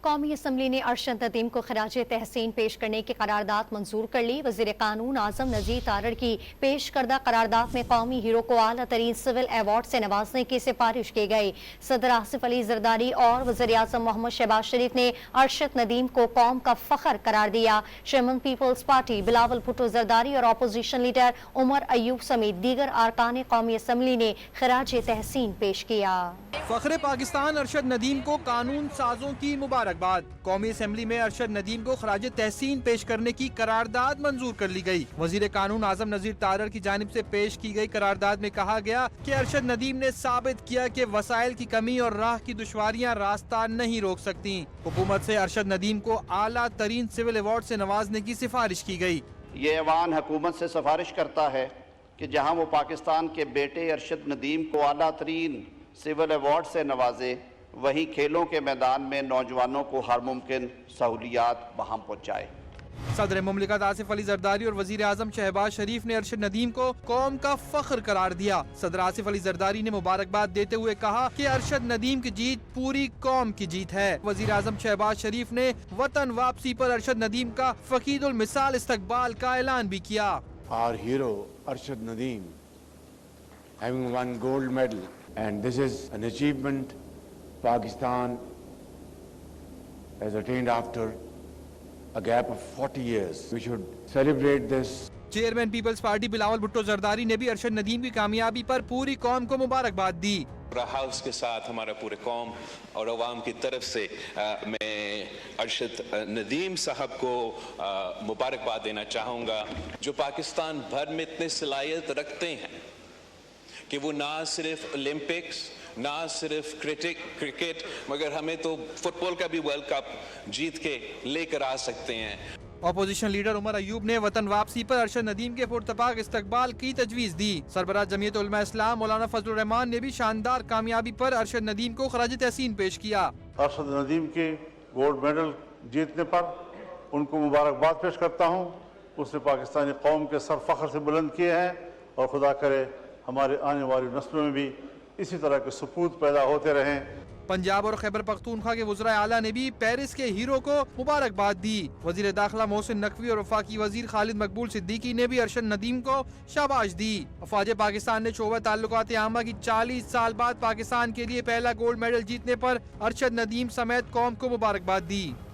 قومی اسمبلی نے ارشد ندیم کو خراج تحسین پیش کرنے کی قرارداد منظور کر لی۔ وزیر قانون اعظم نذیر تارڑ کی پیش کردہ قرارداد میں قومی ہیرو کو اعلیٰ ترین سول ایوارڈ سے نوازنے کی سفارش کی گئی۔ صدر آصف علی زرداری اور وزیر اعظم محمد شہباز شریف نے ارشد ندیم کو قوم کا فخر قرار دیا۔ چیئرمین پیپلز پارٹی بلاول بھٹو زرداری اور اپوزیشن لیڈر عمر ایوب سمیت دیگر ارکان قومی اسمبلی نے خراج تحسین پیش کیا۔ فخر پاکستان ارشد ندیم کو قانون سازوں کی مبارکباد۔ قومی اسمبلی میں ارشد ندیم کو خراج تحسین پیش کرنے کی قرارداد منظور کر لی گئی۔ وزیر قانون اعظم نذیر تارڑ کی جانب سے پیش کی گئی قرارداد میں کہا گیا کہ ارشد ندیم نے ثابت کیا کہ وسائل کی کمی اور راہ کی دشواریاں راستہ نہیں روک سکتی۔ حکومت سے ارشد ندیم کو اعلیٰ ترین سول ایوارڈ سے نوازنے کی سفارش کی گئی۔ یہ ایوان حکومت سے سفارش کرتا ہے کہ جہاں وہ پاکستان کے بیٹے ارشد ندیم کو اعلیٰ ترین سول ایوارڈ سے نوازے، وہیں کھیلوں کے میدان میں نوجوانوں کو ہر ممکن سہولیات بہم پہنچائے۔ صدر مملکت آصف علی زرداری اور وزیر اعظم شہباز شریف نے ارشد ندیم کو قوم کا فخر قرار دیا۔ صدر آصف علی زرداری نے مبارکباد دیتے ہوئے کہا کہ ارشد ندیم کی جیت پوری قوم کی جیت ہے۔ وزیر اعظم شہباز شریف نے وطن واپسی پر ارشد ندیم کا فقید المثال استقبال کا اعلان بھی کیا۔ Our hero Arshad Nadeem having won gold medal, and this is an achievement Pakistan has attained after a gap of 40 years. We should celebrate this. Chairman Peoples Party Bilawal Bhutto Zardari نے بھی ارشد ندیم کی کامیابی پر پوری قوم کو مبارکباد دی۔ ہاؤس کے ساتھ ہمارا پورے قوم اور عوام کی طرف سے میں ارشد ندیم صاحب کو مبارکباد دینا چاہوں گا، جو پاکستان بھر میں اتنے صلاحیت رکھتے ہیں کہ وہ نہ صرف اولمپکس، نہ صرف کرکٹ، مگر ہمیں تو فٹ بال کا بھی ورلڈ کپ جیت کے لے کر آ سکتے ہیں۔ اپوزیشن لیڈر عمر ایوب نے وطن واپسی پر ارشد ندیم کے پرتپاک استقبال کی تجویز دی۔ سربراہ جمعیت علماء اسلام مولانا فضل الرحمان نے بھی شاندار کامیابی پر ارشد ندیم کو خراج تحسین پیش کیا۔ ارشد ندیم کے گولڈ میڈل جیتنے پر ان کو مبارکباد پیش کرتا ہوں۔ اس نے پاکستانی قوم کے سر فخر سے بلند کیے ہیں، اور خدا کرے ہمارے آنے والی نسلوں میں بھی اسی طرح کے سپوت پیدا ہوتے رہیں۔ پنجاب اور خیبر پختونخوا کے وزراء اعلیٰ نے بھی پیرس کے ہیرو کو مبارکباد دی۔ وزیر داخلہ محسن نقوی اور وفاقی وزیر خالد مقبول صدیقی نے بھی ارشد ندیم کو شاباش دی۔ افواج پاکستان نے شعبہ تعلقات عامہ کی 40 سال بعد پاکستان کے لیے پہلا گولڈ میڈل جیتنے پر ارشد ندیم سمیت قوم کو مبارکباد دی۔